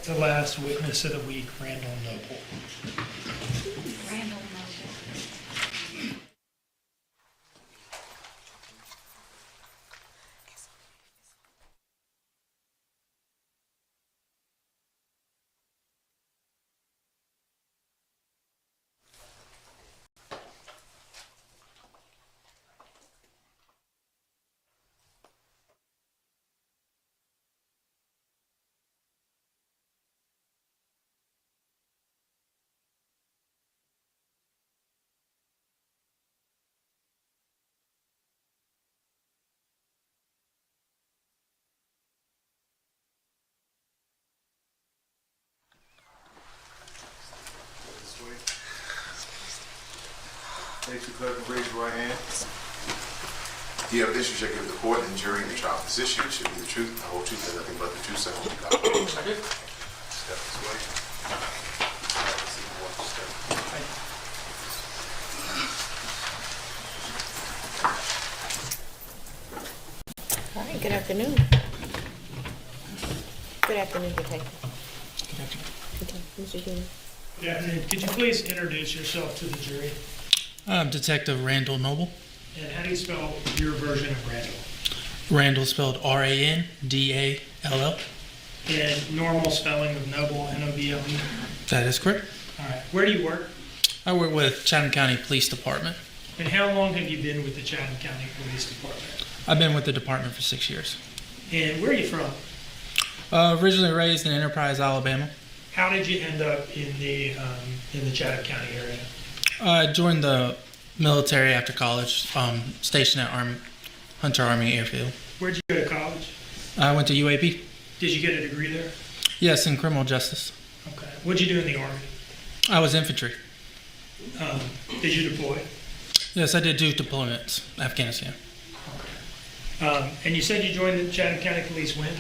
the last witness of the week, Randall Noble. Randall Noble. Thank you, clerk, and raise your right hand. The evidence you shall give the court and jury in the trial of this issue should be the truth, the whole truth, and nothing but the truth, so help you God. Step this way. All right, good afternoon. Good afternoon, Detective. Okay, Mr. Junior. Yeah, and could you please introduce yourself to the jury? I'm Detective Randall Noble. And how do you spell your version of Randall? Randall spelled R-A-N-D-A-L-L. And normal spelling of Noble, N-O-B-L-E. That is correct. All right. Where do you work? I work with Chatham County Police Department. And how long have you been with the Chatham County Police Department? I've been with the department for 6 years. And where are you from? Originally raised in Enterprise, Alabama. How did you end up in the Chatham County area? I joined the military after college, stationed at Hunter Army Airfield. Where'd you go to college? I went to UAB. Did you get a degree there? Yes, in criminal justice. Okay. What'd you do in the Army? I was infantry. Did you deploy? Yes, I did do deployments, Afghanistan. And you said you joined the Chatham County Police when?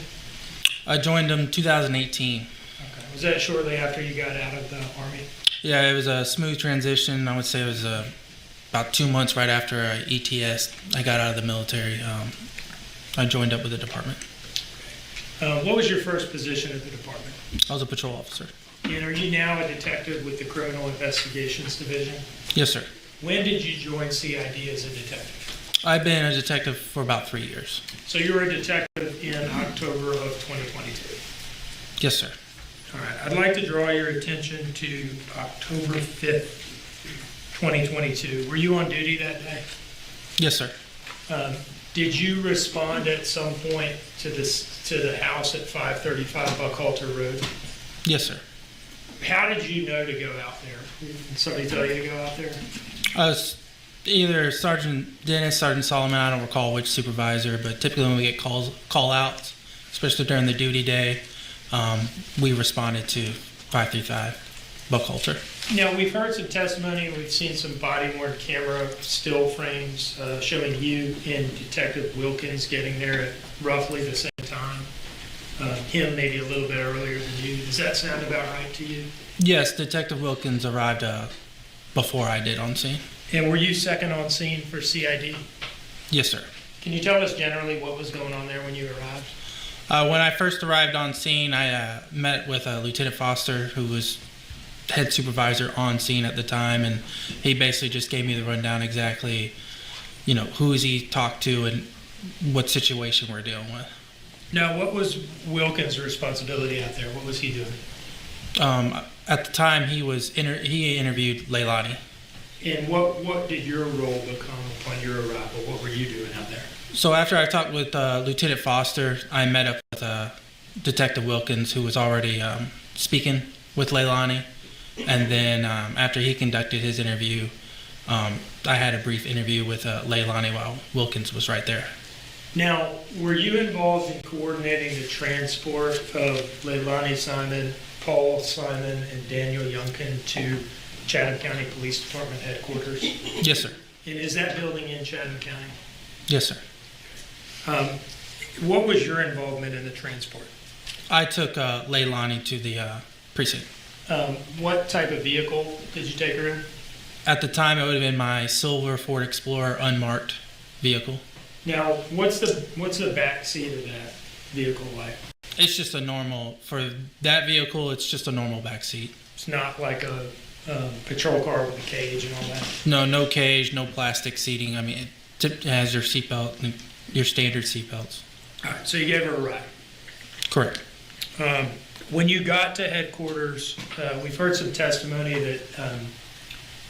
I joined them 2018. Okay. Was that shortly after you got out of the Army? Yeah, it was a smooth transition. I would say it was about 2 months right after ETS. I got out of the military. I joined up with the department. What was your first position at the department? I was a patrol officer. And are you now a detective with the Criminal Investigations Division? Yes, sir. When did you join CID as a detective? I've been a detective for about 3 years. So you were a detective in October of 2022. Yes, sir. All right. I'd like to draw your attention to October 5th, 2022. Were you on duty that day? Yes, sir. Did you respond at some point to the house at 535 Buckhalter Road? Yes, sir. How did you know to go out there? Did somebody tell you to go out there? I was either Sergeant Dennis, Sergeant Solomon, I don't recall which supervisor, but typically when we get call outs, especially during the duty day, we responded to 535 Buckhalter. Now, we've heard some testimony, we've seen some body-worn camera still frames showing you and Detective Wilkins getting there at roughly the same time. Him maybe a little bit earlier than you. Does that sound about right to you? Yes, Detective Wilkins arrived before I did on scene. And were you second on scene for CID? Yes, sir. Can you tell us generally what was going on there when you arrived? When I first arrived on scene, I met with Lieutenant Foster, who was head supervisor on scene at the time, and he basically just gave me the rundown exactly, who he talked to and what situation we're dealing with. Now, what was Wilkins' responsibility out there? What was he doing? At the time, he interviewed Leilani. And what did your role become upon your arrival? What were you doing out there? So after I talked with Lieutenant Foster, I met up with Detective Wilkins, who was already speaking with Leilani. And then after he conducted his interview, I had a brief interview with Leilani while Wilkins was right there. Now, were you involved in coordinating the transport of Leilani Simon, Paul Simon, and Daniel Youngkin to Chatham County Police Department headquarters? Yes, sir. And is that building in Chatham County? Yes, sir. What was your involvement in the transport? I took Leilani to the precinct. What type of vehicle did you take her in? At the time, it would have been my silver Ford Explorer unmarked vehicle. Now, what's the back seat of that vehicle like? It's just a normal, for that vehicle, it's just a normal back seat. It's not like a patrol car with a cage and all that. No cage, no plastic seating. I mean, it has your seatbelt, your standard seatbelts. All right, so you gave her a ride. Correct. When you got to headquarters, we've heard some testimony that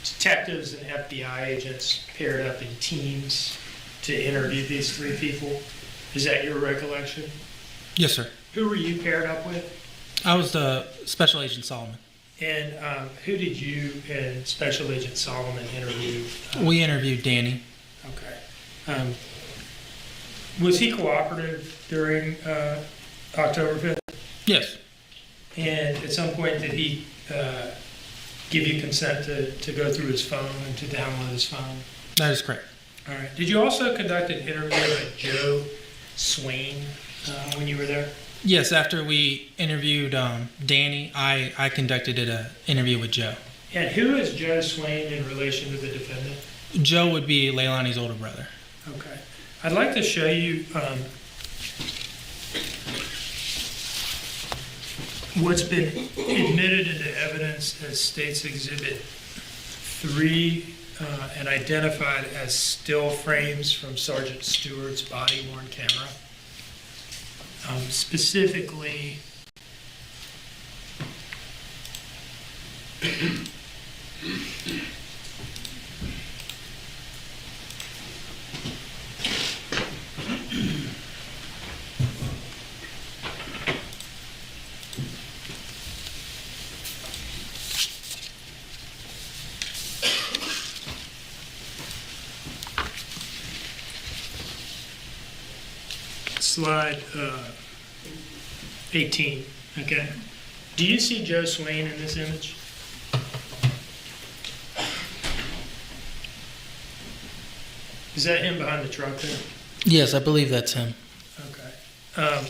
detectives and FBI agents paired up in teams to interview these three people. Is that your recollection? Yes, sir. Who were you paired up with? I was the Special Agent Solomon. And who did you and Special Agent Solomon interview? We interviewed Danny. Okay. Was he cooperative during October 5th? Yes. And at some point, did he give you consent to go through his phone and to download his phone? That is correct. All right. Did you also conduct an interview with Joe Swain when you were there? Yes, after we interviewed Danny, I conducted an interview with Joe. And who is Joe Swain in relation to the defendant? Joe would be Leilani's older brother. Okay. I'd like to show you what's been admitted into evidence as State's Exhibit 3 and identified as still frames from Sergeant Stewart's body-worn camera. Specifically, slide 18, okay? Do you see Joe Swain in this image? Is that him behind the truck there? Yes, I believe that's him. Okay.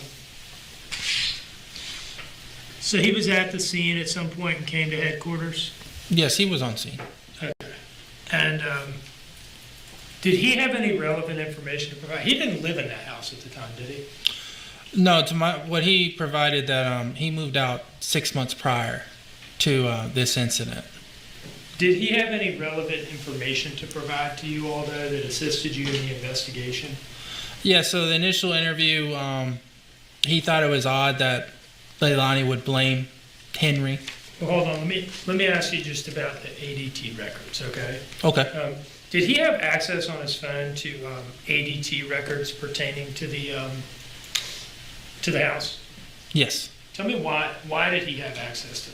So he was at the scene at some point and came to headquarters? Yes, he was on scene. Okay. And did he have any relevant information to provide? He didn't live in that house at the time, did he? No, what he provided that he moved out 6 months prior to this incident. Did he have any relevant information to provide to you all, though, that assisted you in the investigation? Yeah, so the initial interview, he thought it was odd that Leilani would blame Henry. Well, hold on. Let me ask you just about the ADT records, okay? Okay. Did he have access on his phone to ADT records pertaining to the house? Yes. Tell me why did he have access to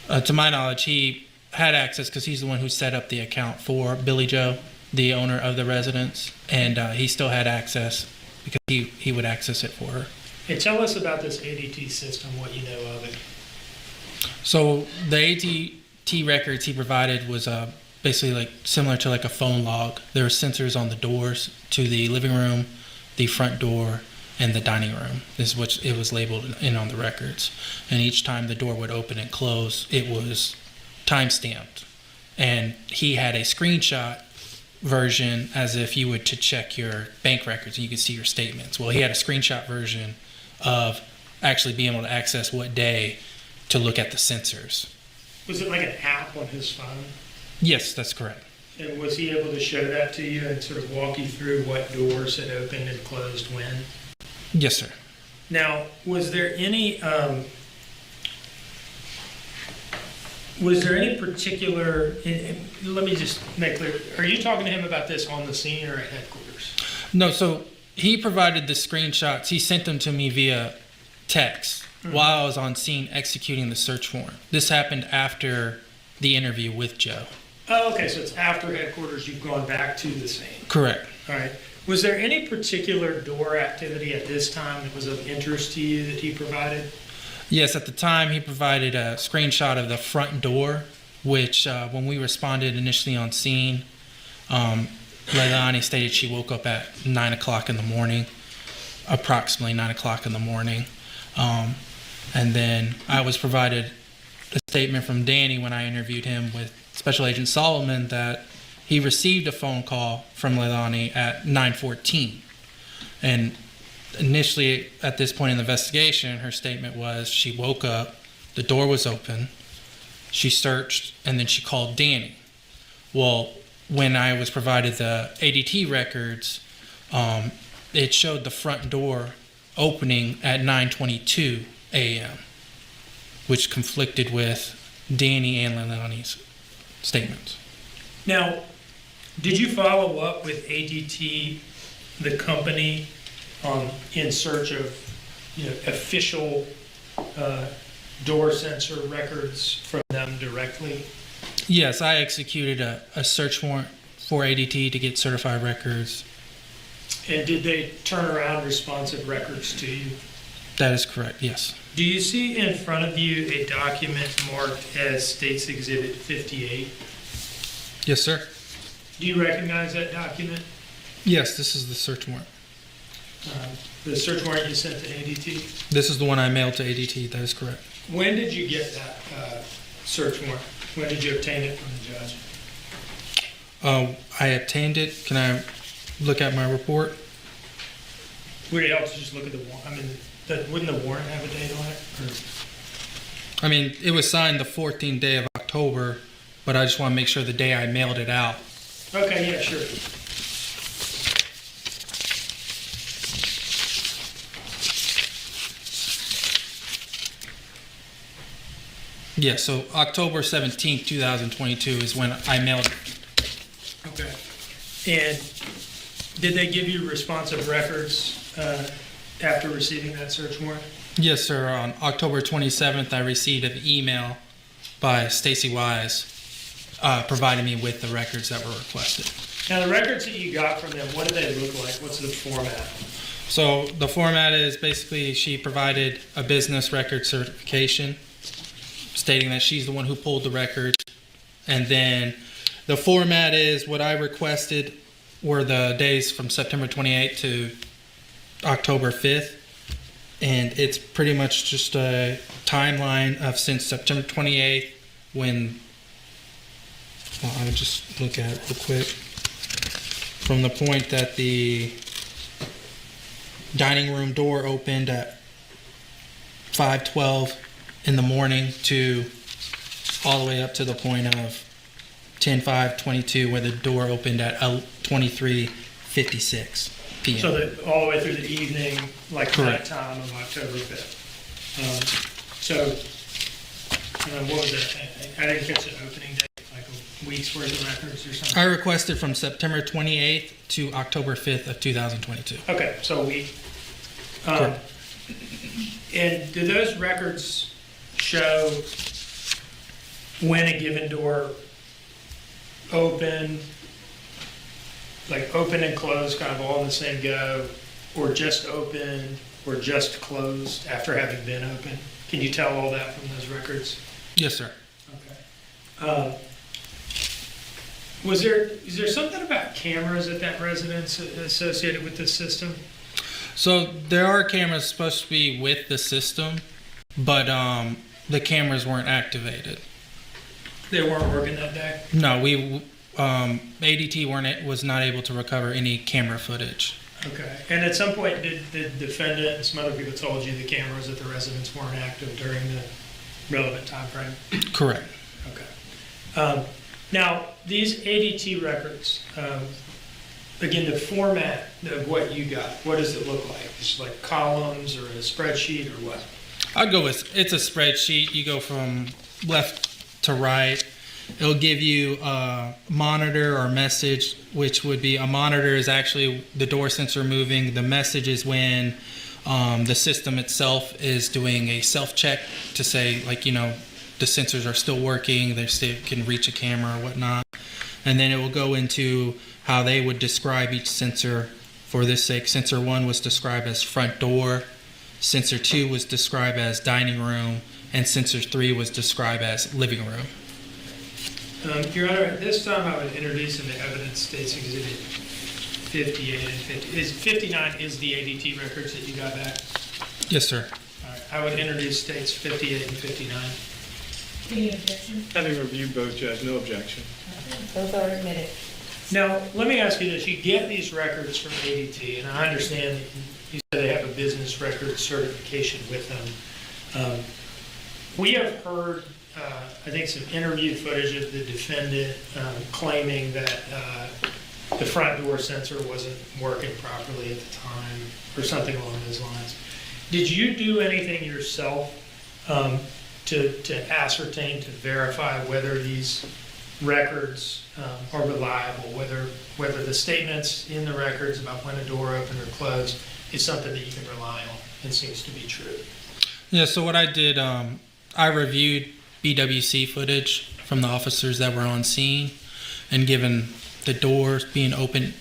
that? To my knowledge, he had access because he's the one who set up the account for Billy Joe, the owner of the residence, and he still had access because he would access it for her. Hey, tell us about this ADT system, what you know of it. So the ADT records he provided was basically like similar to like a phone log. There were sensors on the doors to the living room, the front door, and the dining room. This is what it was labeled in on the records. And each time the door would open and close, it was time-stamped. And he had a screenshot version as if you would to check your bank records and you could see your statements. Well, he had a screenshot version of actually being able to access what day to look at the sensors. Was it like an app on his phone? Yes, that's correct. And was he able to show that to you and sort of walk you through what doors had opened and closed when? Yes, sir. Now, was there any particular, let me just make clear, are you talking to him about this on the scene or at headquarters? No, so he provided the screenshots. He sent them to me via text while I was on scene executing the search warrant. This happened after the interview with Joe. Oh, okay, so it's after headquarters, you've gone back to the scene. Correct. All right. Was there any particular door activity at this time that was of interest to you that he provided? Yes, at the time he provided a screenshot of the front door, which when we responded initially on scene, Leilani stated she woke up at 9 o'clock in the morning, approximately 9 o'clock in the morning. And then I was provided a statement from Danny when I interviewed him with Special Agent Solomon that he received a phone call from Leilani at 9:14. And initially, at this point in the investigation, her statement was she woke up, the door was open, she searched, and then she called Danny. Well, when I was provided the ADT records, it showed the front door opening at 9:22 a.m., which conflicted with Danny and Leilani's statements. Now, did you follow up with ADT, the company, in search of, official door sensor records from them directly? Yes, I executed a search warrant for ADT to get certified records. And did they turn around responsive records to you? That is correct, yes. Do you see in front of you a document marked as State's Exhibit 58? Yes, sir. Do you recognize that document? Yes, this is the search warrant. The search warrant you sent to ADT? This is the one I mailed to ADT, that is correct. When did you get that search warrant? When did you obtain it from the judge? I obtained it. Can I look at my report? Would it help to just look at the warrant? I mean, wouldn't the warrant have a date on it? I mean, it was signed the 14th day of October, but I just want to make sure the day I mailed it out. Okay, yeah, sure. Yeah, so October 17th, 2022 is when I mailed it. Okay. And did they give you responsive records after receiving that search warrant? Yes, sir. On October 27th, I received an email by Stacy Wise providing me with the records that were requested. Now, the records that you got from them, what do they look like? What's the format? So the format is basically she provided a business record certification stating that she's the one who pulled the records. And then the format is what I requested were the days from September 28th to October 5th. And it's pretty much just a timeline of since September 28th when, well, I'll just look at it real quick. From the point that the dining room door opened at 5:12 in the morning to all the way up to the point of 10/5/22 where the door opened at 23:56 p.m. So that all the way through the evening, like Correct. that time of October 5th. What was it? I didn't catch the opening date, like a week's worth of records or something? I requested from September 28th to October 5th of 2022. Okay, so a week. Correct. And do those records show when a given door opened, like open and closed kind of all in the same go, or just opened, or just closed after having been open? Can you tell all that from those records? Yes, sir. Okay. Is there something about cameras at that residence associated with this system? So there are cameras supposed to be with the system, but the cameras weren't activated. They weren't working that day? No, ADT was not able to recover any camera footage. Okay. And at some point, did the defendant and some other people told you the cameras at the residence weren't active during the relevant time frame? Correct. Okay. Now, these ADT records, again, the format of what you got, what does it look like? Just like columns or a spreadsheet or what? I'd go with, it's a spreadsheet. You go from left to right. It'll give you a monitor or message, which would be a monitor is actually the door sensor moving. The message is when the system itself is doing a self-check to say, like, the sensors are still working, they still can reach a camera or whatnot. And then it will go into how they would describe each sensor. For this sake, sensor 1 was described as front door, sensor 2 was described as dining room, and sensor 3 was described as living room. Your Honor, at this time I would introduce into evidence State's Exhibit 58 and 50. 59 is the ADT records that you got back? Yes, sir. All right. I would introduce State's 58 and 59. Any objection? Having reviewed both, Judge, no objection. Those are admitted. Now, let me ask you this. You get these records from ADT, and I understand that you said they have a business record certification with them. We have heard, I think, some interview footage of the defendant claiming that the front door sensor wasn't working properly at the time, or something along those lines. Did you do anything yourself to ascertain, to verify whether these records are reliable, whether the statements in the records about when a door opened or closed is something that you can rely on and seems to be true? Yeah, so what I did, I reviewed BWC footage from the officers that were on scene, and given the doors being open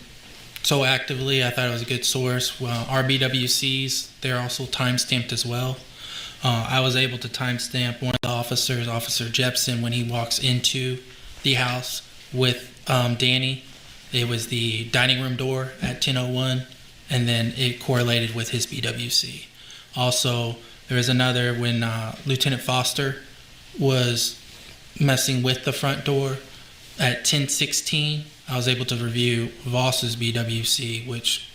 so actively, I thought it was a good source. Well, our BWCs, they're also time-stamped as well. I was able to timestamp one of the officers, Officer Jepson, when he walks into the house with Danny. It was the dining room door at 10:01, and then it correlated with his BWC. Also, there was another when Lieutenant Foster was messing with the front door at 10:16. I was able to review Voss's BWC, which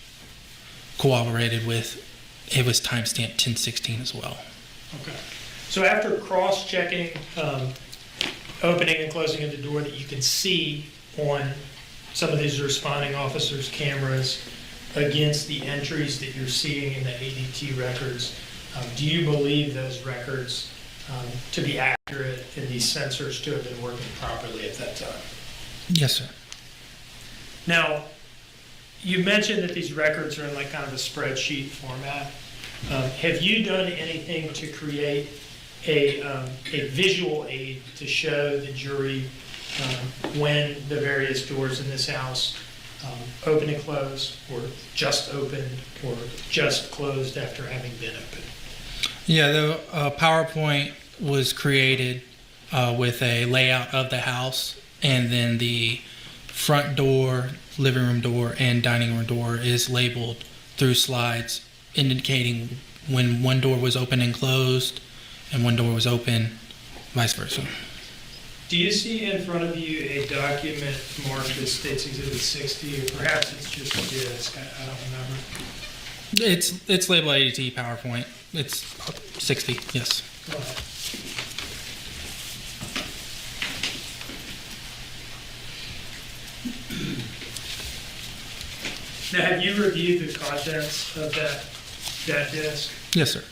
cooperated with, it was timestamped 10:16 as well. Okay. So after cross-checking opening and closing of the door that you can see on some of these responding officers' cameras against the entries that you're seeing in the ADT records, do you believe those records to be accurate and these sensors to have been working properly at that time? Yes, sir. Now, you mentioned that these records are in like kind of a spreadsheet format. Have you done anything to create a visual aid to show the jury when the various doors in this house open and close, or just opened, or just closed after having been opened? Yeah, the PowerPoint was created with a layout of the house, and then the front door, living room door, and dining room door is labeled through slides indicating when one door was open and closed and one door was open, vice versa. Do you see in front of you a document marked as States Exhibit 60, or perhaps it's just a disc? I don't remember. It's labeled ADT PowerPoint. It's 60, yes. Go ahead. Now, have you reviewed the contents of that disc? Yes, sir.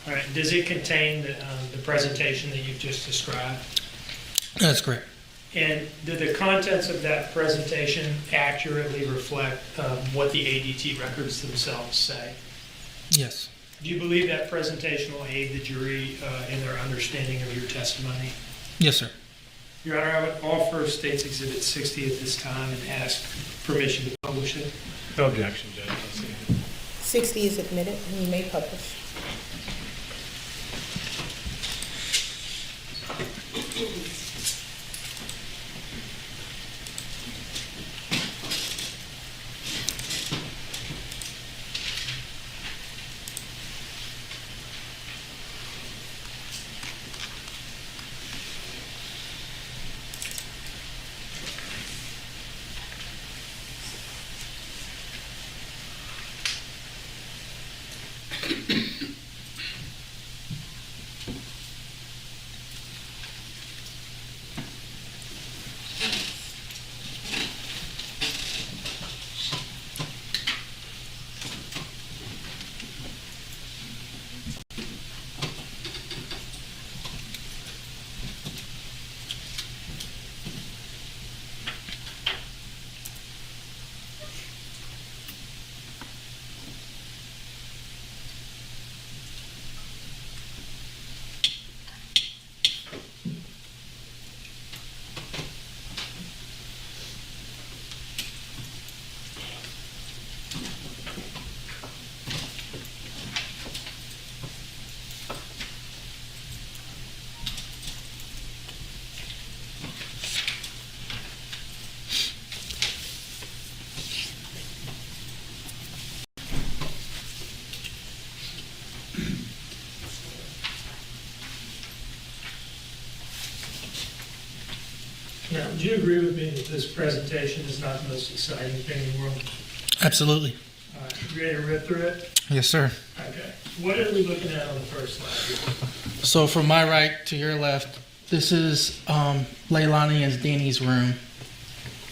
All right. Does it contain the presentation that you've just described? That's correct. And do the contents of that presentation accurately reflect what the ADT records themselves say? Yes. Do you believe that presentation will aid the jury in their understanding of your testimony? Yes, sir. Your Honor, I would offer States Exhibit 60 at this time and ask permission to publish it. No objection, Judge. I'll see it. 60 is admitted, and you may publish. Now, do you agree with me that this presentation is not the most exciting thing in the world? Absolutely. All right, you ready to rip through it? Yes, sir. Okay. What are we looking at on the first slide here? So from my right to your left, this is Leilani and Danny's room.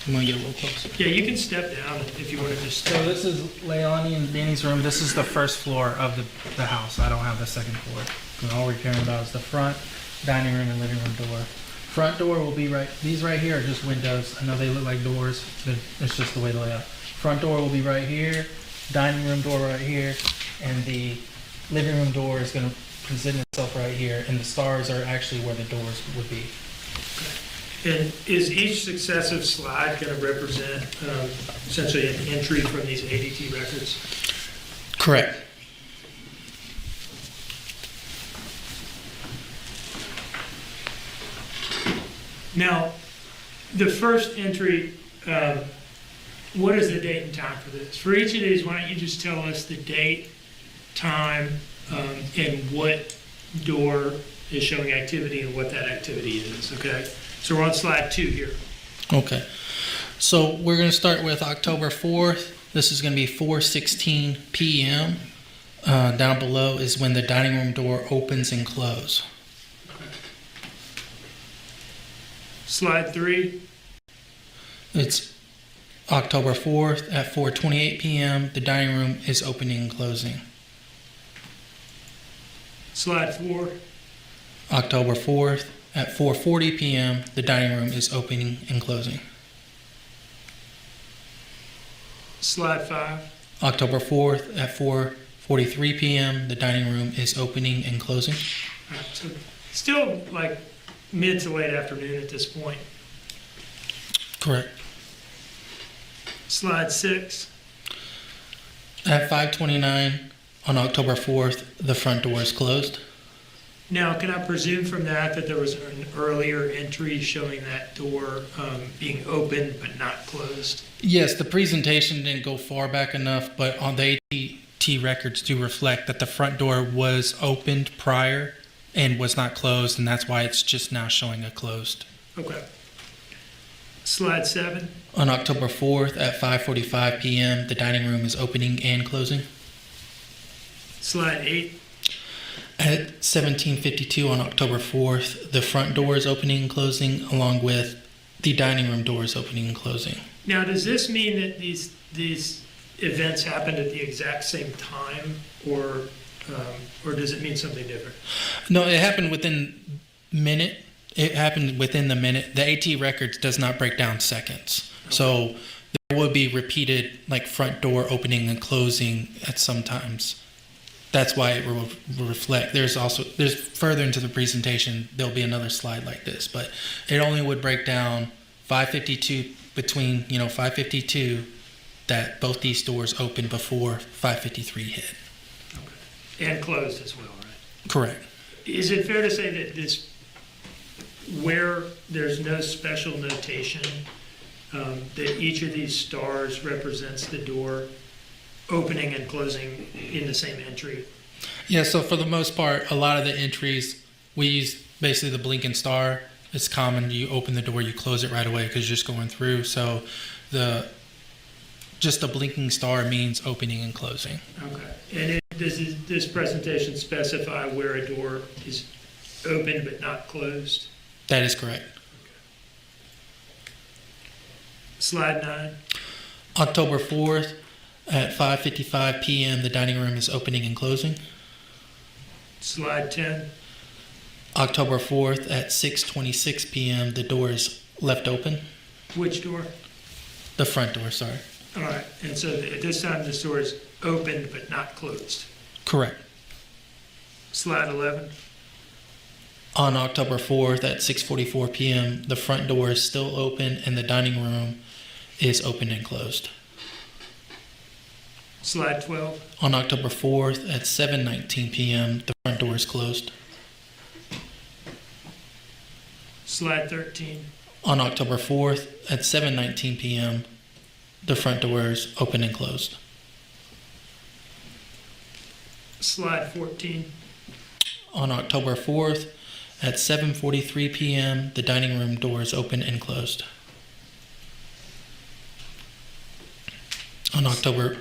I'm gonna get a little closer. Yeah, you can step down if you want to just So this is Leilani and Danny's room. This is the first floor of the house. I don't have the second floor. And all we're caring about is the front, dining room, and living room door. Front door will be right. These right here are just windows. I know they look like doors, but it's just the way they lay out. Front door will be right here. Dining room door right here, and the living room door is going to present itself right here. And the stars are actually where the doors would be. And is each successive slide going to represent essentially an entry from these ADT records? Correct. Now, the first entry, what is the date and time for this? For each of these, why don't you just tell us the date, time, and what door is showing activity and what that activity is, okay? So we're on slide 2 here. Okay. So we're going to start with October 4th. This is going to be 4:16 p.m. Down below is when the dining room door opens and closes. Slide 3, It's October 4th at 4:28 p.m. The dining room is opening and closing. slide 4, October 4th at 4:40 p.m. The dining room is opening and closing. slide 5, October 4th at 4:43 p.m. The dining room is opening and closing. all right, so still like mid to late afternoon at this point. Correct. Slide 6, At 5:29 on October 4th, the front door is closed. now can I presume from that that there was an earlier entry showing that door being open but not closed? Yes, the presentation didn't go far back enough, but on the AT records do reflect that the front door was opened prior and was not closed, and that's why it's just now showing a closed. Okay. Slide 7, On October 4th at 5:45 p.m., the dining room is opening and closing. slide 8, At 17:52 on October 4th, the front door is opening and closing, along with the dining room doors opening and closing. now does this mean that these events happened at the exact same time, or does it mean something different? No, it happened within minute. It happened within the minute. The AT records does not break down seconds. So there will be repeated like front door opening and closing at some times. That's why it will reflect. There's further into the presentation, there'll be another slide like this, but it only would break down 5:52 between, 5:52 that both these doors opened before 5:53 hit. And closed as well, right? Correct. Is it fair to say that this, where there's no special notation, that each of these stars represents the door opening and closing in the same entry? Yeah, so for the most part, a lot of the entries, we use basically the blinking star. It's common. You open the door, you close it right away because you're just going through. So just a blinking star means opening and closing. Okay. And does this presentation specify where a door is open but not closed? That is correct. Slide 9, October 4th at 5:55 p.m., the dining room is opening and closing. slide 10, October 4th at 6:26 p.m., the door is left open. which door? The front door, sorry. All right, and so at this time, this door is open but not closed. Correct. Slide 11, On October 4th at 6:44 p.m., the front door is still open and the dining room is open and closed. slide 12, On October 4th at 7:19 p.m., the front door is closed. slide 13, On October 4th at 7:19 p.m., the front door is open and closed. slide 14, On October 4th at 7:43 p.m., the dining room door is open and closed. On October,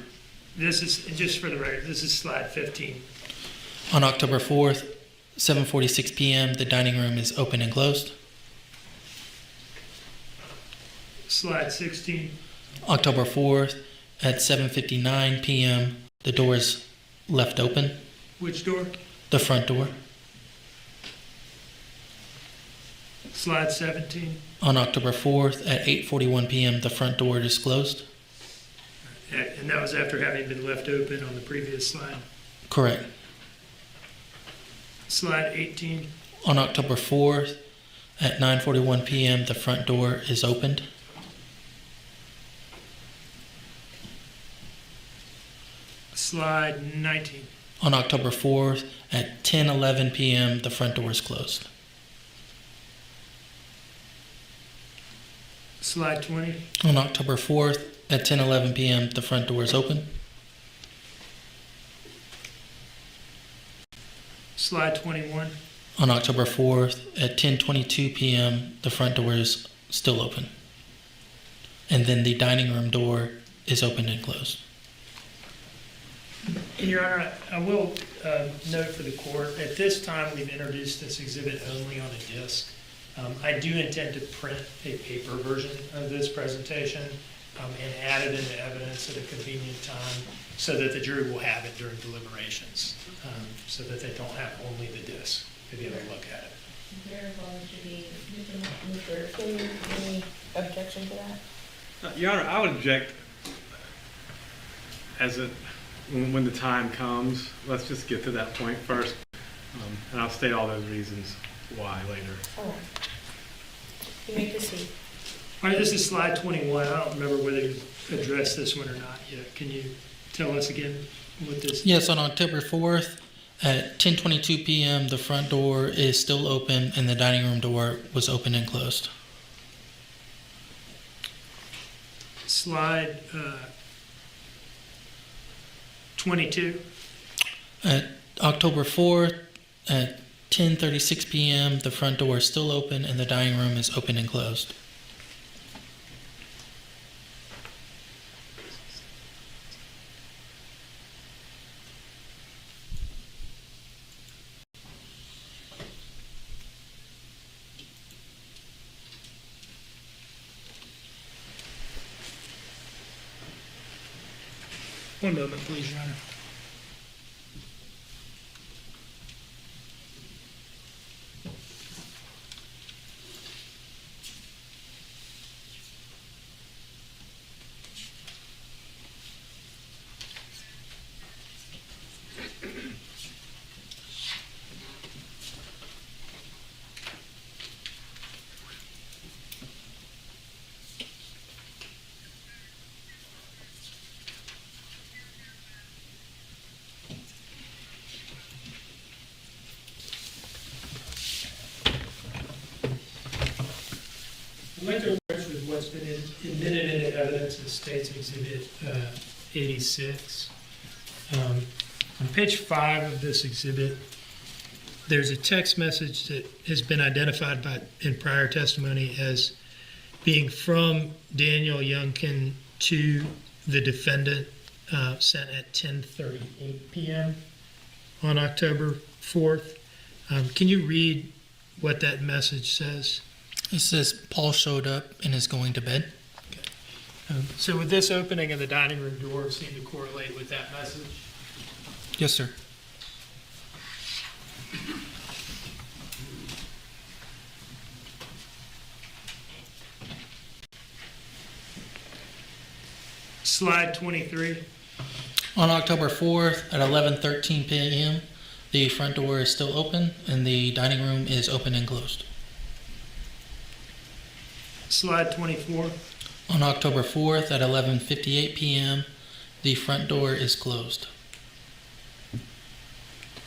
this is, just for the record, this is slide 15. On October 4th, 7:46 p.m., the dining room is open and closed. Slide 16. October 4th, at 7:59 p.m., the door is left open, Which door? the front door. Slide 17. On October 4th, at 8:41 p.m., the front door is closed. And that was after having been left open on the previous slide. Correct. Slide 18. On October 4th, at 9:41 p.m., the front door is opened. Slide 19. On October 4th, at 10:11 p.m., the front door is closed. Slide 20. On October 4th, at 10:11 p.m., the front door is open. Slide 21. On October 4th, at 10:22 p.m., the front door is still open. And then the dining room door is opened and closed. And Your Honor, I will note for the court, at this time, we've introduced this exhibit only on a disc. I do intend to print a paper version of this presentation and add it into evidence at a convenient time so that the jury will have it during deliberations, so that they don't have only the disc to be able to look at it. Is there going to be, Mr. Fuller, any objection to that? Your Honor, I would object when the time comes. Let's just get to that point first, and I'll state all those reasons why later. All right. You may proceed. All right, this is slide 21. I don't remember whether you addressed this one or not yet. Can you tell us again what this? Yes, on October 4th, at 10:22 p.m., the front door is still open and the dining room door was open and closed. Slide 22. At October 4th, at 10:36 p.m., the front door is still open and the dining room is open and closed. One moment, please, Your Honor. I'd like to approach with what's been admitted into evidence in State's Exhibit 86. On page 5 of this exhibit, there's a text message that has been identified in prior testimony as being from Daniel Youngkin to the defendant, sent at 10:38 p.m. on October 4th. Can you read what that message says? It says, Paul showed up and is going to bed. So would this opening of the dining room door seem to correlate with that message? Yes, sir. Slide 23. On October 4th at 11:13 p.m., the front door is still open and the dining room is open and closed. Slide 24. On October 4th at 11:58 p.m., the front door is closed.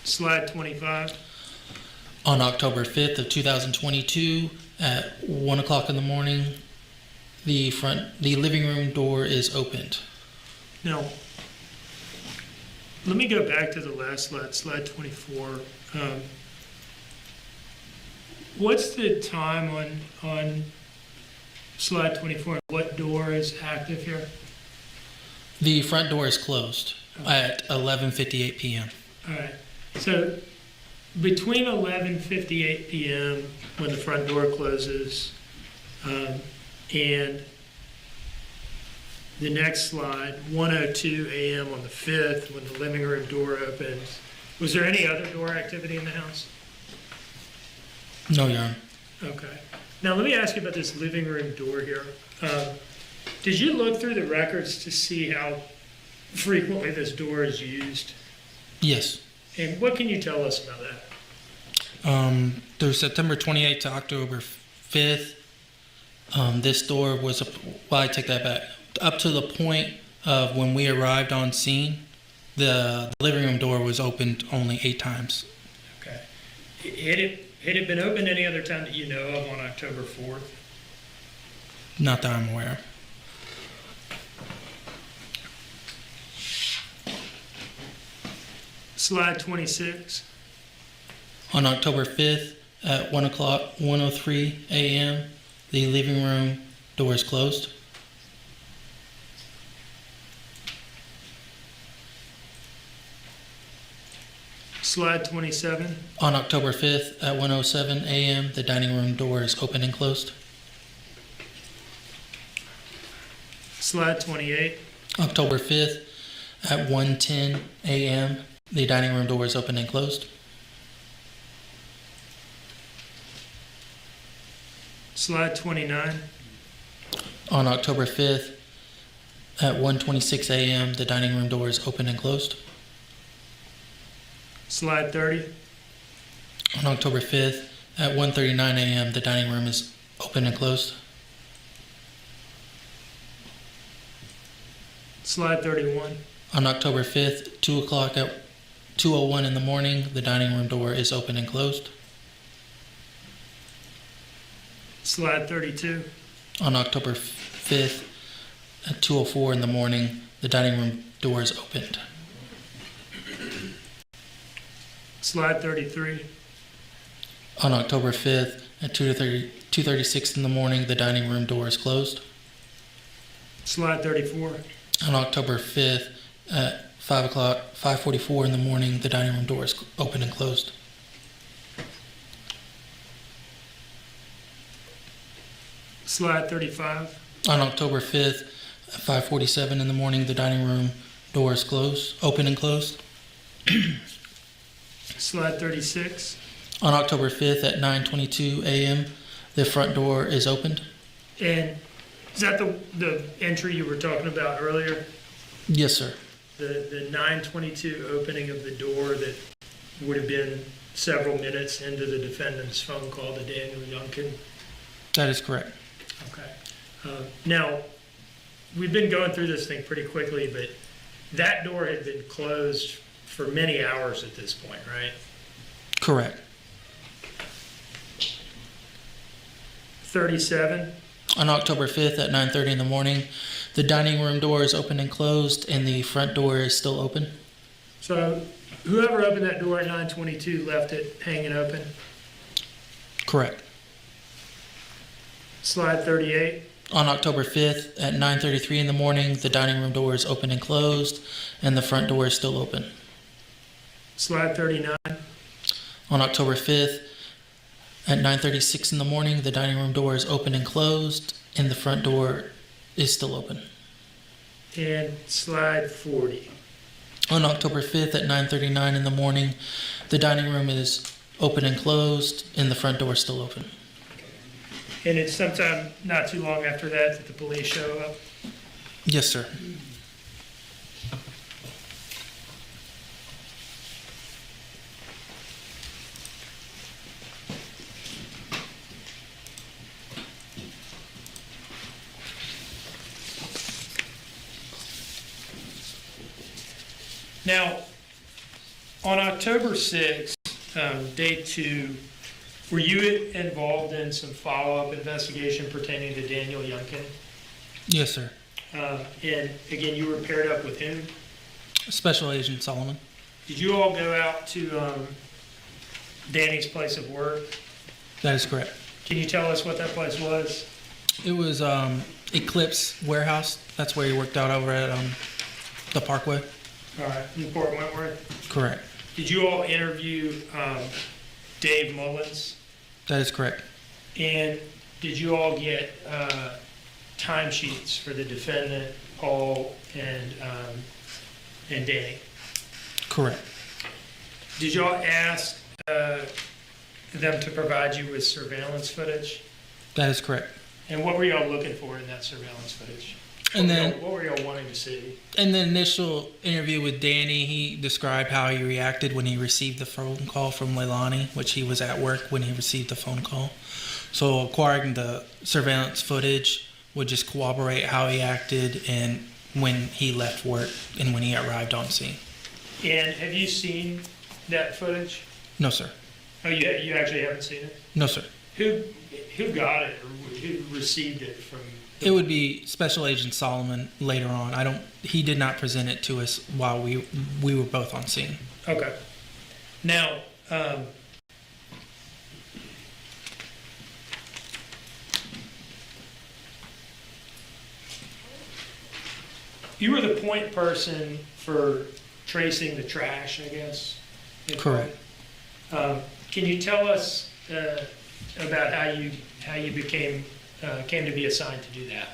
Slide 25. On October 5th of 2022 at 1 o'clock in the morning, the living room door is opened. Now, let me go back to the last slide, slide 24. What's the time on slide 24? What door is active here? The front door is closed at 11:58 p.m. All right. So between 11:58 p.m. when the front door closes and the next slide, 1:02 a.m. on the 5th when the living room door opens, was there any other door activity in the house? No, Your Honor. Okay. Now, let me ask you about this living room door here. Did you look through the records to see how frequently this door is used? Yes. And what can you tell us about that? Through September 28th to October 5th, this door was, well, I take that back. Up to the point of when we arrived on scene, the living room door was opened only 8 times. Okay. Had it been opened any other time that you know of on October 4th? Not that I'm aware of. Slide 26. On October 5th at 1:03 a.m., the living room door is closed. Slide 27. On October 5th at 1:07 a.m., the dining room door is open and closed. Slide 28. October 5th at 1:10 a.m., the dining room door is open and closed. Slide 29. On October 5th at 1:26 a.m., the dining room door is open and closed. Slide 30. On October 5th at 1:39 a.m., the dining room is open and closed. Slide 31. On October 5th, 2 o'clock at 2:01 in the morning, the dining room door is open and closed. Slide 32. On October 5th at 2:04 in the morning, the dining room door is opened. Slide 33. On October 5th at 2:36 in the morning, the dining room door is closed. Slide 34. On October 5th at 5:44 in the morning, the dining room door is open and closed. Slide 35. On October 5th at 5:47 in the morning, the dining room door is open and closed. Slide 36. On October 5th at 9:22 a.m., the front door is opened. And is that the entry you were talking about earlier? Yes, sir. The 9:22 opening of the door that would have been several minutes into the defendant's phone call to Daniel Youngkin? That is correct. Okay. Now, we've been going through this thing pretty quickly, but that door had been closed for many hours at this point, right? Correct. 37. On October 5th at 9:30 in the morning, the dining room door is open and closed, and the front door is still open. So whoever opened that door at 9:22 left it hanging open? Correct. Slide 38. On October 5th at 9:33 in the morning, the dining room door is open and closed, and the front door is still open. Slide 39. On October 5th at 9:36 in the morning, the dining room door is open and closed, and the front door is still open. And slide 40. On October 5th at 9:39 in the morning, the dining room is open and closed, and the front door is still open. And it's sometime not too long after that the police show up? Yes, sir. Now, on October 6th, day 2, were you involved in some follow-up investigation pertaining to Daniel Youngkin? Yes, sir. And again, you were paired up with whom? Special Agent Solomon. Did you all go out to Danny's place of work? That is correct. Can you tell us what that place was? It was Eclipse Warehouse. That's where he worked out over at the Parkway. All right, in Port Wentworth. Correct. Did you all interview Dave Mullins? That is correct. And did you all get timesheets for the defendant, Paul, and Danny? Correct. Did you all ask them to provide you with surveillance footage? That is correct. And what were y'all looking for in that surveillance footage? And then What were y'all wanting to see? in the initial interview with Danny, he described how he reacted when he received the phone call from Leilani, which he was at work when he received the phone call. So acquiring the surveillance footage would just corroborate how he acted and when he left work and when he arrived on scene. And have you seen that footage? No, sir. Oh, you actually haven't seen it? No, sir. Who got it, or who received it from? It would be Special Agent Solomon later on. He did not present it to us while we were both on scene. Okay. Now, you were the point person for tracing the trash, I guess? Correct. Can you tell us about how you came to be assigned to do that?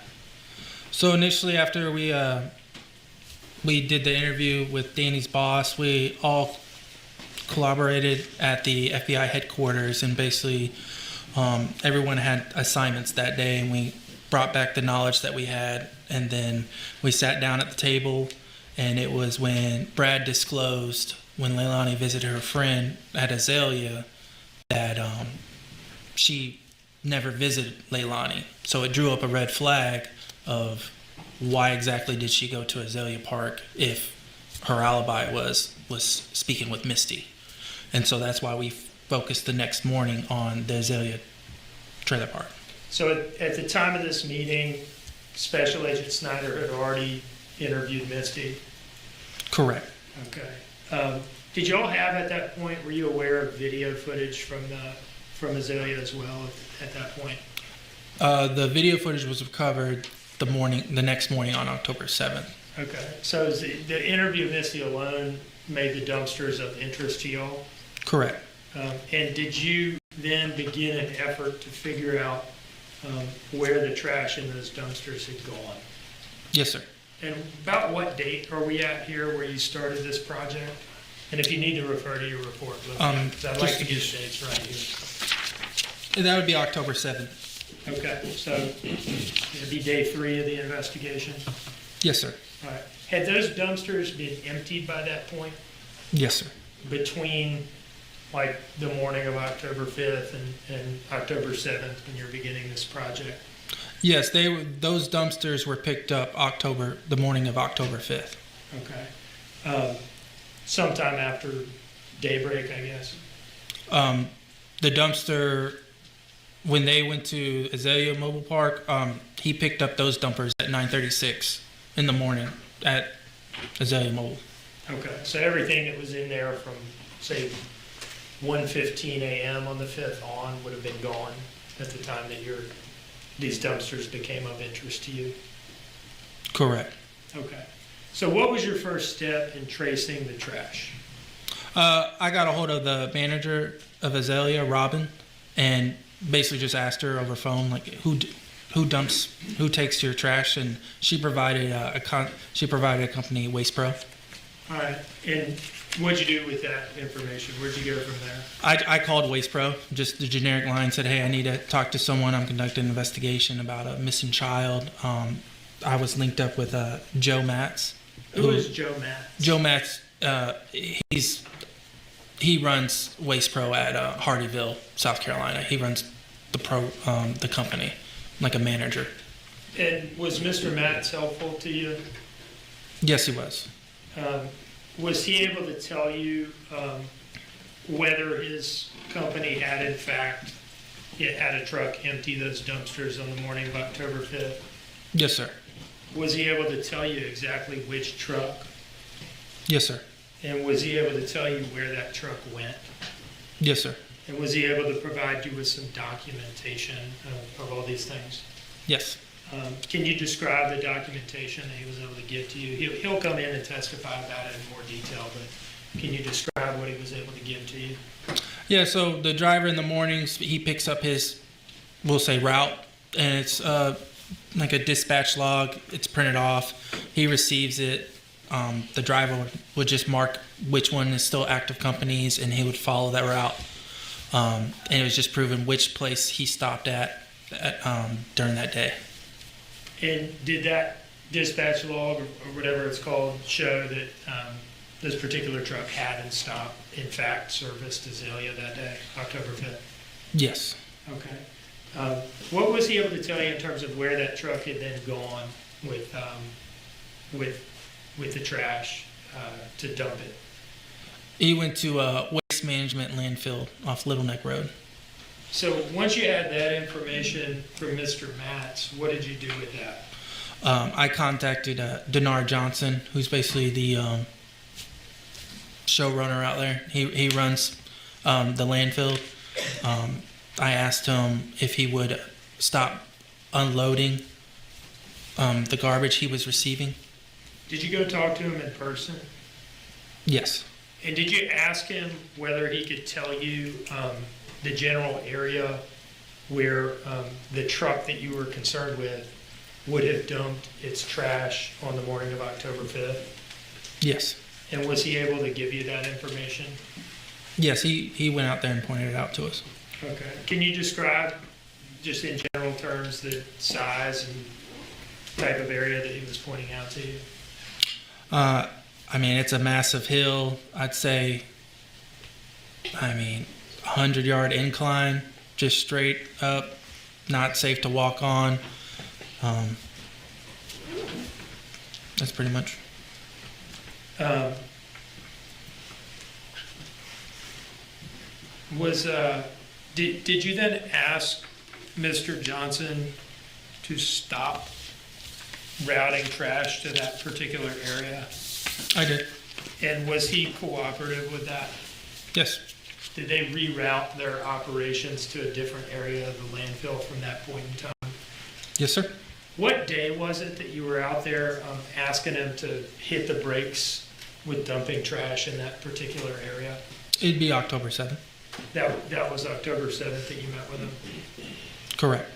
So initially, after we did the interview with Danny's boss, we all collaborated at the FBI headquarters, and basically everyone had assignments that day, and we brought back the knowledge that we had, and then we sat down at the table, and it was when Brad disclosed, when Leilani visited her friend at Azalea, that she never visited Leilani. So it drew up a red flag of why exactly did she go to Azalea Park if her alibi was speaking with Misty. And so that's why we focused the next morning on the Azalea trailer park. So at the time of this meeting, Special Agent Snyder had already interviewed Misty? Correct. Okay. Did y'all have at that point, were you aware of video footage from Azalea as well at that point? The video footage was recovered the next morning on October 7th. Okay. So is the interview of Misty alone made the dumpsters of interest to y'all? Correct. And did you then begin an effort to figure out where the trash in those dumpsters had gone? Yes, sir. And about what date are we at here where you started this project? And if you need to refer to your report, because I'd like to get the dates right here. That would be October 7th. Okay, so it'd be day 3 of the investigation. Yes, sir. All right. Had those dumpsters been emptied by that point Yes, sir. between like the morning of October 5th and October 7th when you're beginning this project? Yes, those dumpsters were picked up the morning of October 5th. Okay. Sometime after daybreak, I guess. The dumpster, when they went to Azalea Mobile Park, he picked up those dumpers at 9:36 in the morning at Azalea Mobile. Okay, so everything that was in there from, say, 1:15 a.m. on the 5th on would have been gone at the time that these dumpsters became of interest to you? Correct. Okay. So what was your first step in tracing the trash? I got a hold of the manager of Azalea, Robin, and basically just asked her over phone, like, who takes your trash, and she provided a company, Waste Pro. All right. And what'd you do with that information? Where'd you go from there? I called Waste Pro, just the generic line, said, hey, I need to talk to someone. I'm conducting an investigation about a missing child. I was linked up with Joe Matz. Who is Joe Matz? Joe Matz, he runs Waste Pro at Hardyville, South Carolina. He runs the company, like a manager. And was Mr. Matz helpful to you? Yes, he was. Was he able to tell you whether his company had, in fact, it had a truck empty those dumpsters on the morning of October 5th? Yes, sir. Was he able to tell you exactly which truck? Yes, sir. And was he able to tell you where that truck went? Yes, sir. And was he able to provide you with some documentation of all these things? Yes. Can you describe the documentation that he was able to give to you? He'll come in and testify about it in more detail, but Can you describe what he was able to give to you? Yeah, so the driver in the mornings, he picks up his, we'll say, route, and it's like a dispatch log. It's printed off. He receives it. The driver would just mark which one is still active companies, and he would follow that route. And it was just proven which place he stopped at during that day. And did that dispatch log, or whatever it's called, show that this particular truck had in stock, in fact, serviced Azalea that day, October 5th? Yes. Okay. What was he able to tell you in terms of where that truck had then gone with the trash to dump it? He went to a waste management landfill off Little Neck Road. So once you had that information from Mr. Matz, what did you do with that? I contacted Denard Johnson, who's basically the showrunner out there. He runs the landfill. I asked him if he would stop unloading the garbage he was receiving. Did you go talk to him in person? Yes. And did you ask him whether he could tell you the general area where the truck that you were concerned with would have dumped its trash on the morning of October 5th? Yes. And was he able to give you that information? Yes, he went out there and pointed it out to us. Okay. Can you describe, just in general terms, the size and type of area that he was pointing out to you? I mean, it's a massive hill. I'd say, 100-yard incline, just straight up, not safe to walk on. That's pretty much. Did you then ask Mr. Johnson to stop routing trash to that particular area? I did. And was he cooperative with that? Yes. Did they reroute their operations to a different area of the landfill from that point in time? Yes, sir. What day was it that you were out there asking him to hit the brakes with dumping trash in that particular area? It'd be October 7th. That was October 7th that you met with him? Correct.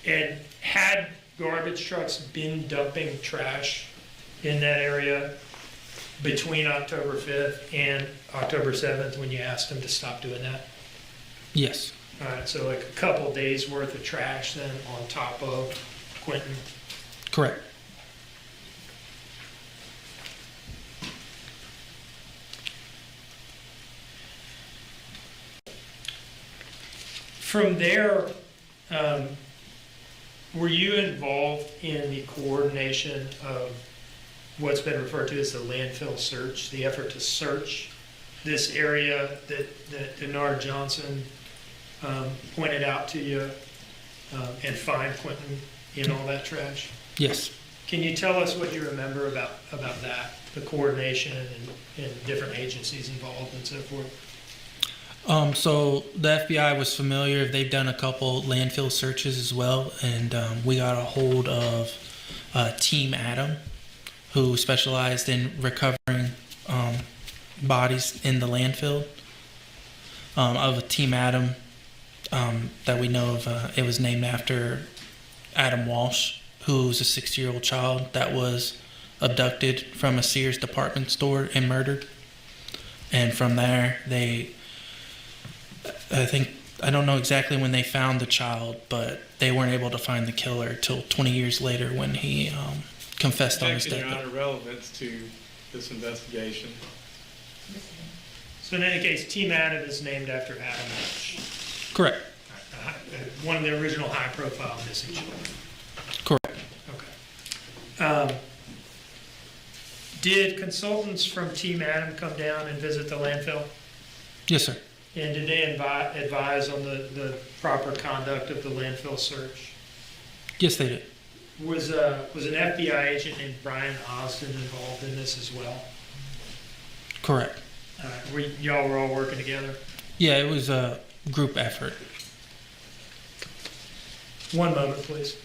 And had garbage trucks been dumping trash in that area between October 5th and October 7th when you asked him to stop doing that? Yes. All right, so like a couple days worth of trash then on top of Quentin? Correct. From there, were you involved in the coordination of what's been referred to as the landfill search, the effort to search this area that Denard Johnson pointed out to you and find Quentin in all that trash? Yes. Can you tell us what you remember about that, the coordination and different agencies involved and so forth? So the FBI was familiar. They've done a couple landfill searches as well, and we got a hold of Team Adam, who specialized in recovering bodies in the landfill. Of Team Adam that we know of, it was named after Adam Walsh, who was a 60-year-old child that was abducted from a Sears department store and murdered. And from there, I don't know exactly when they found the child, but they weren't able to find the killer till 20 years later when he confessed on his Actually, death. Your Honor, relevance to this investigation. So in any case, Team Adam is named after Adam Walsh, Correct. one of the original high-profile missing children. Correct. Okay. Did consultants from Team Adam come down and visit the landfill? Yes, sir. And did they advise on the proper conduct of the landfill search? Yes, they did. Was an FBI agent named Brian Osden involved in this as well? Correct. Y'all were all working together? Yeah, it was a group effort. One moment, please.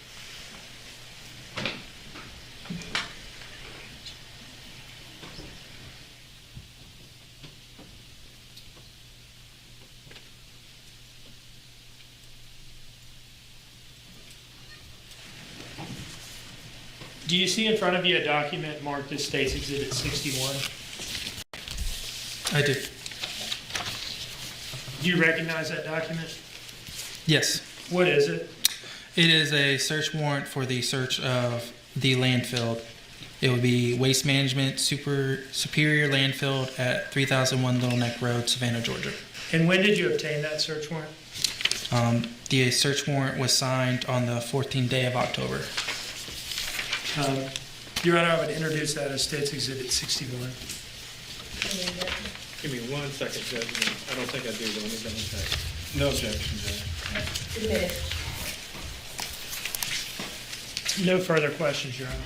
Do you see in front of you a document marked as State's Exhibit 61? I do. Do you recognize that document? Yes. What is it? It is a search warrant for the search of the landfill. It would be Waste Management Superior Landfill at 3001 Little Neck Road, Savannah, Georgia. And when did you obtain that search warrant? The search warrant was signed on the 14th day of October. Your Honor, I would introduce that as State's Exhibit 61. Give me 1 second, Judge. I don't think I do, but let me double check. No objection, Judge. Submitted. No further questions, Your Honor.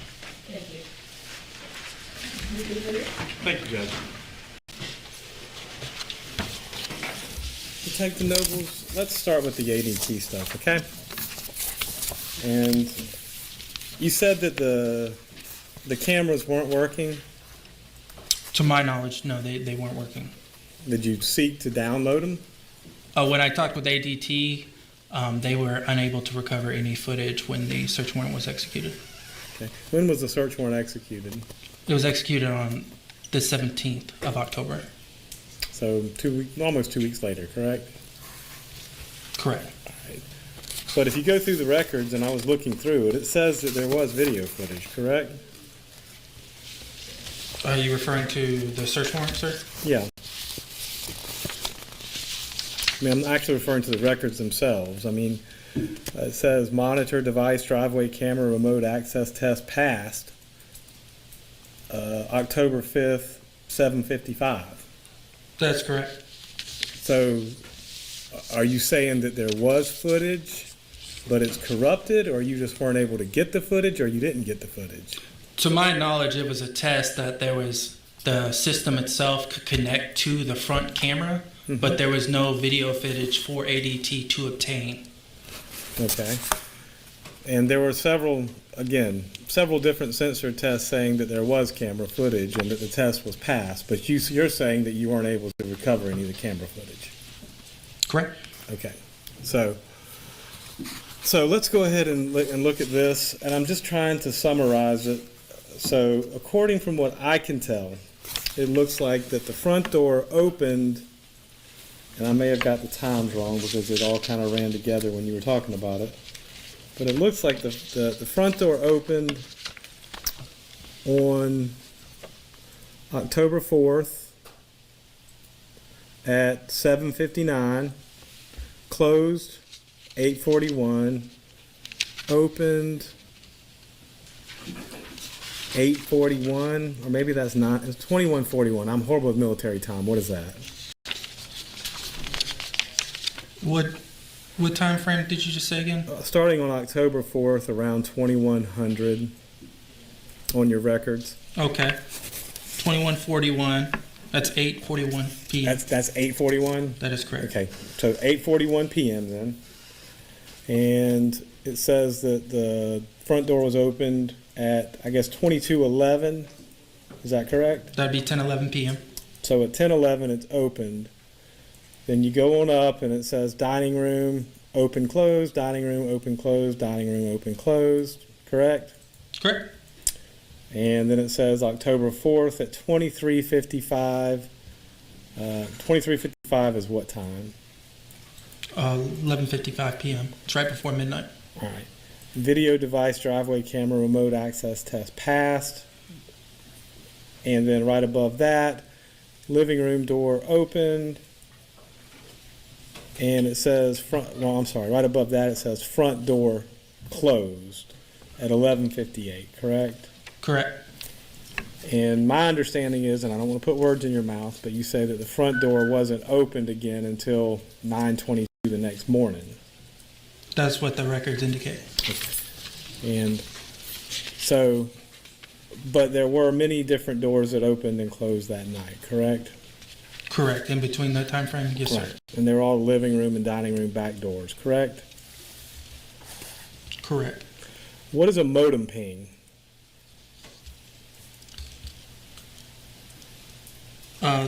Thank you. You good with it? Thank you, Judge. Detective Nobles, let's start with the ADT stuff, okay? And you said that the cameras weren't working. To my knowledge, no, they weren't working. Did you seek to download them? When I talked with ADT, they were unable to recover any footage when the search warrant was executed. Okay. When was the search warrant executed? It was executed on the 17th of October. So almost 2 weeks later, correct? Correct. But if you go through the records, and I was looking through it, it says that there was video footage, correct? Are you referring to the search warrant, sir? Yeah. I mean, I'm actually referring to the records themselves. I mean, it says monitor device driveway camera remote access test passed October 5th, 7:55. That's correct. So are you saying that there was footage, but it's corrupted, or you just weren't able to get the footage, or you didn't get the footage? To my knowledge, it was a test that the system itself could connect to the front camera, but there was no video footage for ADT to obtain. Okay. And there were several different sensor tests saying that there was camera footage and that the test was passed, but you're saying that you weren't able to recover any of the camera footage. Correct. Okay. So let's go ahead and look at this, and I'm just trying to summarize it. So according from what I can tell, it looks like that the front door opened, and I may have got the times wrong because it all kind of ran together when you were talking about it. But it looks like the front door opened on October 4th at 7:59, closed 8:41, opened 8:41, or maybe that's not, it's 21:41. I'm horrible with military time. What is that? What time frame did you just say again? Starting on October 4th, around 2100 on your records. Okay. 21:41. That's 8:41 p.m. That's 8:41? That is correct. Okay, so 8:41 p.m. then. And it says that the front door was opened at, I guess, 22:11. Is that correct? That'd be 10:11 p.m. So at 10:11 it's opened. Then you go on up and it says dining room, open, closed, dining room, open, closed, dining room, open, closed, correct? Correct. And then it says October 4th at 23:55. 23:55 is what time? 11:55 p.m. It's right before midnight. All right. Video device driveway camera remote access test passed. And then right above that, living room door opened. And it says right above that it says front door closed at 11:58, correct? Correct. And my understanding is, and I don't want to put words in your mouth, but you say that the front door wasn't opened again until 9:22 the next morning. That's what the records indicate. Okay. And so, but there were many different doors that opened and closed that night, correct? Correct. In between that time frame, yes, Right. sir. And they're all living room and dining room back doors, correct? Correct. What is a modem ping?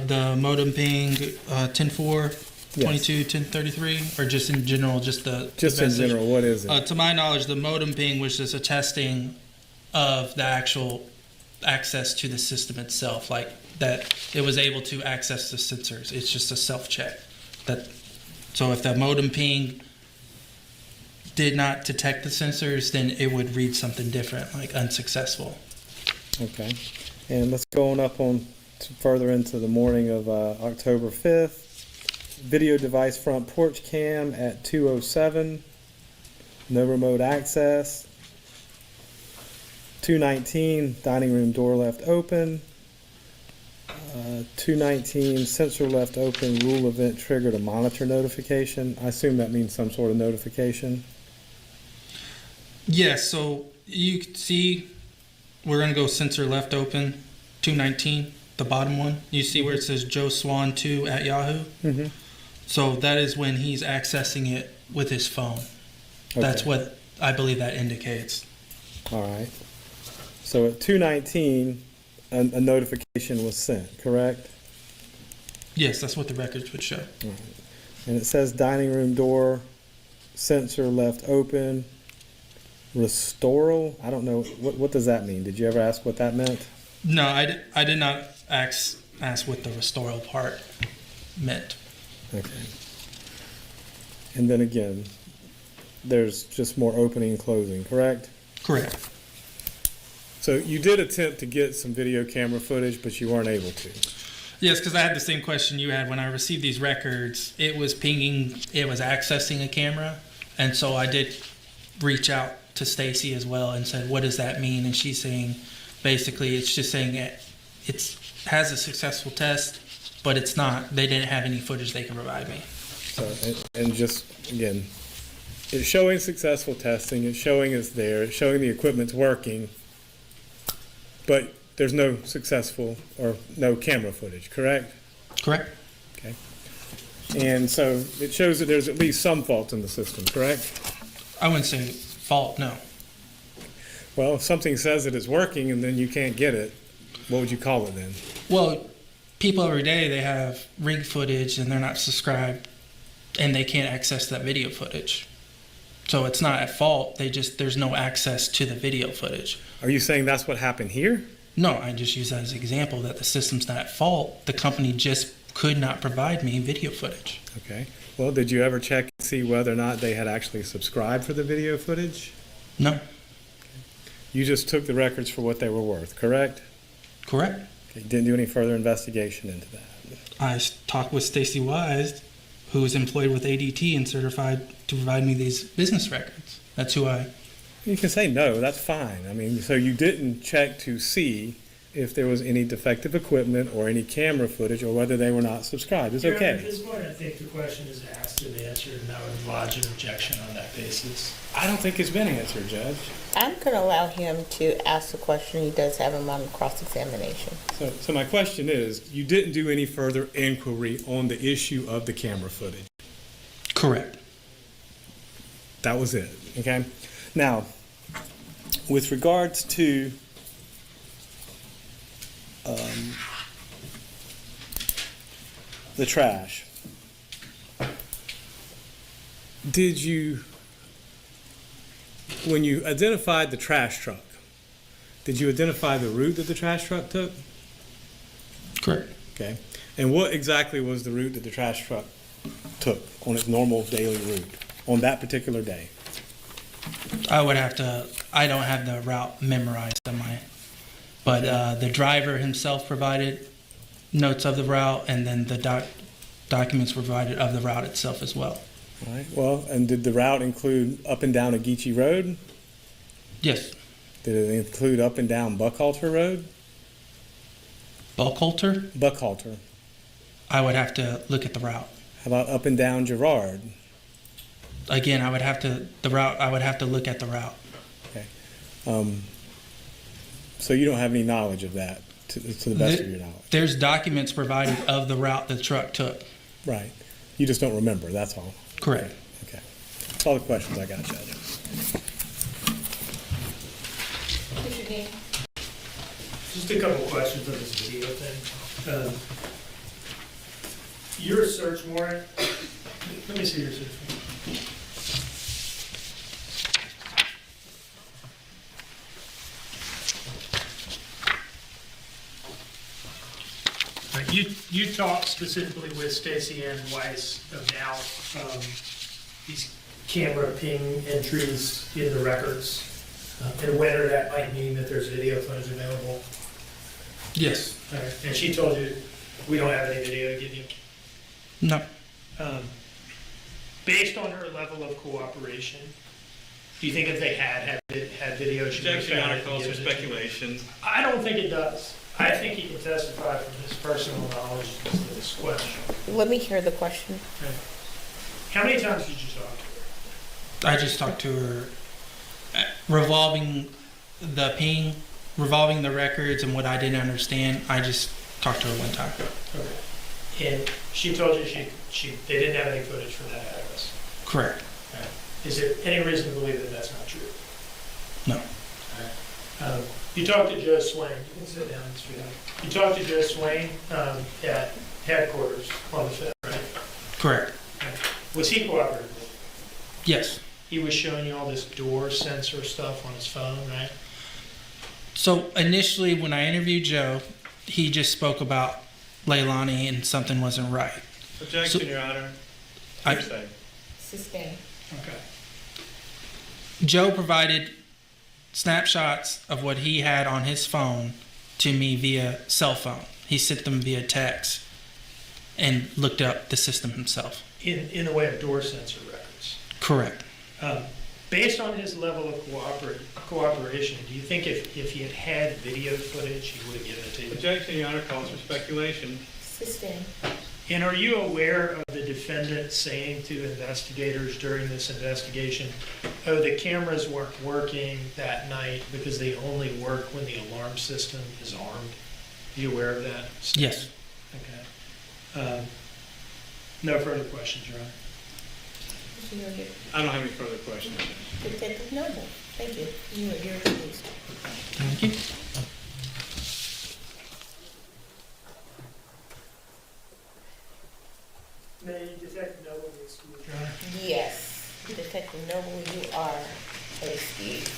The modem ping 10.4, 22, 10.33, or just in general, just the Just in message? general, what is it? To my knowledge, the modem ping was just attesting of the actual access to the system itself, like that it was able to access the sensors. It's just a self-check. So if the modem ping did not detect the sensors, then it would read something different, like unsuccessful. Okay. And let's go on up further into the morning of October 5th. Video device front porch cam at 2:07. No remote access. 2:19, dining room door left open. 2:19, sensor left open, rule event triggered a monitor notification. I assume that means some sort of notification. Yes, so you can see we're going to go sensor left open, 219, the bottom one. You see where it says Joe Swan 2 at Yahoo? Mm-hmm. So that is when he's accessing it with his phone. Okay. That's what I believe that indicates. All right. So at 2:19, a notification was sent, correct? Yes, that's what the records would show. All right. And it says dining room door, sensor left open, restoral. I don't know. What does that mean? Did you ever ask what that meant? No, I did not ask what the restoral part meant. Okay. And then again, there's just more opening and closing, correct? Correct. So you did attempt to get some video camera footage, but you weren't able to. Yes, because I had the same question you had when I received these records. It was pinging, it was accessing a camera, and so I did reach out to Stacy as well and said, what does that mean? And she's saying, basically, it's just saying it has a successful test, but it's not. They didn't have any footage they can provide me. So, and just, again, it's showing successful testing, it's showing it's there, it's showing the equipment's working, but there's no successful or no camera footage, correct? Correct. Okay. And so it shows that there's at least some fault in the system, correct? I wouldn't say fault, no. Well, if something says that it's working and then you can't get it, what would you call it then? Well, people every day, they have ring footage and they're not subscribed and they can't access that video footage. So it's not at fault. There's no access to the video footage. Are you saying that's what happened here? No, I just use that as an example that the system's not at fault. The company just could not provide me video footage. Okay. Well, did you ever check and see whether or not they had actually subscribed for the video footage? No. You just took the records for what they were worth, correct? Correct. Okay. Didn't do any further investigation into that. I talked with Stacy Wise, who is employed with ADT and certified to provide me these business records. That's who I... You can say no, that's fine. I mean, so you didn't check to see if there was any defective equipment or any camera footage or whether they were not subscribed. It's At okay. this point, I think the question is asked and answered, and I would lodge an objection on that basis. I don't think it's been answered, Judge. I'm going to allow him to ask the question. He does have him on cross-examination. So my question is, you didn't do any further inquiry on the issue of the camera footage. Correct. That was it, okay? Now, with regards to the trash, did you, when you identified the trash truck, did you identify the route that the trash truck took? Correct. Okay. And what exactly was the route that the trash truck took on its normal daily route on that particular day? I don't have the route memorized on but the driver himself provided notes of the route, and then the documents provided of the route itself as well. All right. Well, and did the route include up and down Ageechee Road? Yes. Did it include up and down Buckhalter Road? Buckhalter? Buckhalter. I would have to look at the route. How about up and down Girard? Again, I would have to look at the route. Okay. So you don't have any knowledge of that, to the best of your knowledge? There's documents provided of the route the truck took. Right. You just don't remember, that's all. Correct. Okay. That's all the questions I got, Judge. Mr. Dean? Just a couple questions on this video thing. Your search warrant, let me see your search warrant. You talked specifically with Stacy Ann Weiss about these camera ping entries in the records, and whether that might mean that there's video footage available. Yes. All right. And she told you, we don't have any video to give you. No. Based on her level of cooperation, do you think if they had video, she would have Objection, Your found Honor, it and calls for given it to you? speculation. I don't think it does. I think he can testify from his personal knowledge to this question. Let me hear the question. Okay. How many times did you talk to her? I just talked to her, revolving the ping, revolving the records, and what I didn't understand. I just talked to her one time. Okay. And she told you they didn't have any footage for that address. Correct. Okay. Is there any reason to believe that that's not true? No. You talked to Joe Swain. You can sit down, sweetheart. You talked to Joe Swain at headquarters on the 5th, right? Correct. Okay. Was he cooperative with Yes. you? He was showing you all this door sensor stuff on his phone, right? So initially, when I interviewed Joe, he just spoke about Leilani and something wasn't right. Objection, So- Your Honor. I- Hearsay. Sustain. Okay. Joe provided snapshots of what he had on his phone to me via cell phone. He sent them via text and looked up the system himself. In the way of door sensor records. Correct. Based on his level of cooperation, do you think if he had video footage, he would have given it to you? Objection, Your Honor, calls for speculation. Sustain. And are you aware of the defendant saying to investigators during this investigation, oh, the cameras weren't working that night because they only work when the alarm system is armed? Are you aware of that? Yes. Okay. No further questions, Your Honor. I don't have any further questions. Detective Noble, thank you. You're excused. Thank you. May Detective Noble be excused, Your Honor? Yes, Detective Noble, you are excused.